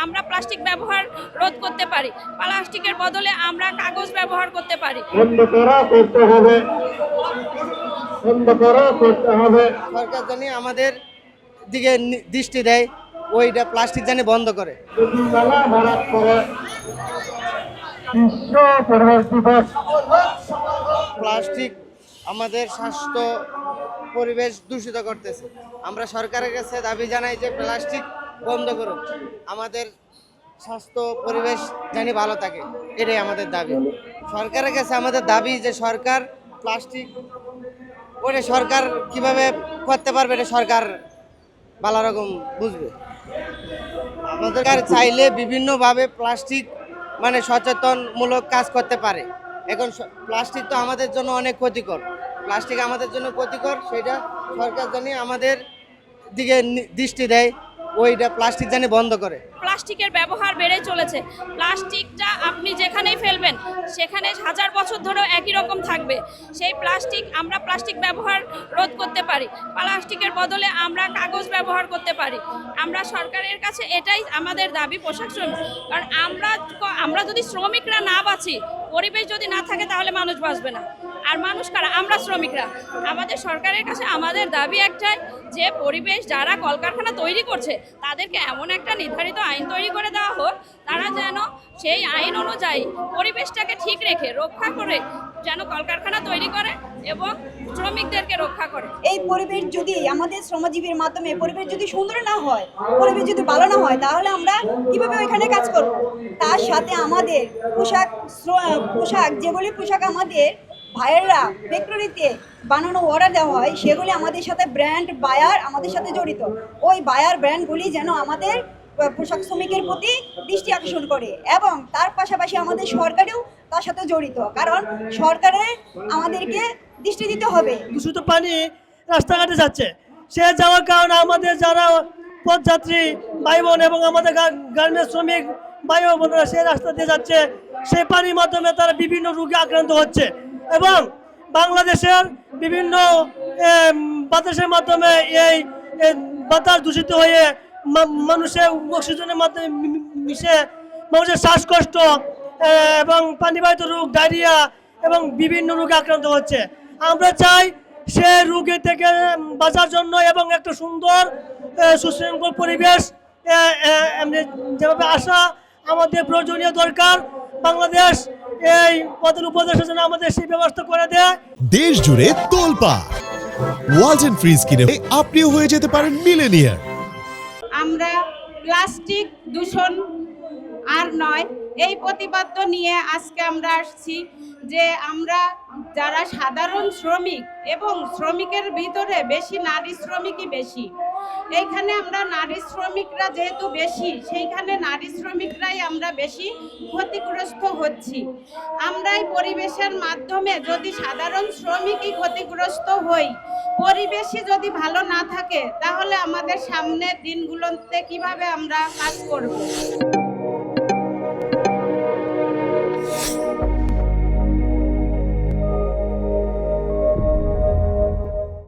আমরা প্লাস্টিক ব্যবহার রোধ করতে পারি। প্লাস্টিকের বদলে আমরা কাগজ ব্যবহার করতে পারি। সরকার জানি আমাদের দিকে দৃষ্টি দেয়, ওইটা প্লাস্টিক জানি বন্ধ করে। প্লাস্টিক আমাদের স্বাস্থ্য পরিবেশ দূষিত করতেছে। আমরা সরকারের কাছে দাবি জানাই যে প্লাস্টিক বন্ধ করুন, আমাদের স্বাস্থ্য পরিবেশ জানি ভালো থাকে, এটাই আমাদের দাবি। সরকারের কাছে আমাদের দাবি যে সরকার প্লাস্টিক ওটা সরকার কিভাবে করতে পারবে, এটা সরকার ভালো রকম বুঝবে। আমাদের চাইলে বিভিন্নভাবে প্লাস্টিক মানে সচেতনমূলক কাজ করতে পারে। এখন প্লাস্টিক তো আমাদের জন্য অনেক ক্ষতিকর, প্লাস্টিক আমাদের জন্য ক্ষতিকর, সেটা সরকার জানি আমাদের দিকে দৃষ্টি দেয়, ওইটা প্লাস্টিক জানি বন্ধ করে। প্লাস্টিকের ব্যবহার বেড়ে চলেছে। প্লাস্টিকটা আপনি যেখানেই ফেলবেন সেখানে 1000 বছর ধরেও একই রকম থাকবে। সেই আমরা প্লাস্টিক ব্যবহার রোধ করতে পারি। প্লাস্টিকের বদলে আমরা কাগজ ব্যবহার করতে পারি। আমরা সরকারের কাছে এটাই আমাদের দাবি, পোশাক শ্রমিক। কারণ আমরা যদি শ্রমিকরা না বাঁচি, পরিবেশ যদি না থাকে, তাহলে মানুষ বাঁচবে না। আর মানুষ কারা? আমরা শ্রমিকরা। আমাদের সরকারের কাছে আমাদের দাবি একটাই, যে পরিবেশ যারা কলকারখানা তৈরি করছে তাদেরকে এমন একটা নির্ধারিত আইন তৈরি করে দেওয়া হোক, তারা যেন সেই আইন অনুযায়ী পরিবেশটাকে ঠিক রেখে রক্ষা করে যেন কলকারখানা তৈরি করে এবং শ্রমিকদেরকে রক্ষা করে। এই পরিবেশ যদি আমাদের শ্রমজীবীর মাধ্যমে পরিবেশ যদি সুন্দর না হয়, পরিবেশ যদি ভালো না হয়, তাহলে আমরা কিভাবে ওইখানে কাজ করব? তার সাথে আমাদের পোশাক যেগুলি পোশাক আমাদের ভাইয়েরা ফ্যাক্টরিতে বানানো অর্ডার দেওয়া হয়, সেগুলি আমাদের সাথে ব্র্যান্ড বায়ার আমাদের সাথে জড়িত। ওই বায়ার ব্র্যান্ডগুলি যেন আমাদের পোশাক শ্রমিকের প্রতি দৃষ্টি আকর্ষণ করে, এবং তার পাশাপাশি আমাদের সরকারেও তার সাথে জড়িত, কারণ সরকারের আমাদেরকে দৃষ্টি দিতে হবে। দূষিত পানি রাস্তাঘাটে যাচ্ছে, সে যাওয়ার কারণে আমাদের যারা পথযাত্রী ভাই বোন এবং আমাদের গার্মেন্টস শ্রমিক ভাই বোনেরা সেই রাস্তা দিয়ে যাচ্ছে, সেই পানির মাধ্যমে তারা বিভিন্ন রোগে আক্রান্ত হচ্ছে, এবং বাংলাদেশের বিভিন্ন বাতাসের মাধ্যমে এই বাতাস দূষিত হয়ে মানুষের অক্সিজেনের মাধ্যমে মিশে মানুষের শ্বাসকষ্ট এবং পানিবাহিত রোগ, ডায়রিয়া এবং বিভিন্ন রোগে আক্রান্ত হচ্ছে। আমরা চাই সে রোগী থেকে বাঁচার জন্য এবং একটা সুন্দর সুশৃঙ্খল পরিবেশ যেভাবে আসা আমাদের প্রয়োজনীয় দরকার। বাংলাদেশ এই পদের উপদেশের জন্য আমাদের সেই ব্যবস্থা করে দেয়। দেশ জুড়ে তোলপাড় ওয়ালটন ফ্রিজ কিনে আপনিও হয়ে যেতে পারেন মিলেনিয়ার। আমরা প্লাস্টিক দূষণ আর নয়, এই প্রতিপাদ্য নিয়ে আজকে আমরা আসছি যে আমরা যারা সাধারণ শ্রমিক এবং শ্রমিকের ভিতরে বেশি নারী শ্রমিকই বেশি, এইখানে আমরা নারী শ্রমিকরা যেহেতু বেশি, সেইখানে নারী শ্রমিকরাই আমরা বেশি ক্ষতিগ্রস্ত হচ্ছি। আমরা এই পরিবেশের মাধ্যমে যদি সাধারণ শ্রমিকই ক্ষতিগ্রস্ত হই, পরিবেশই যদি ভালো না থাকে, তাহলে আমাদের সামনের দিনগুলোতে কিভাবে আমরা কাজ করব?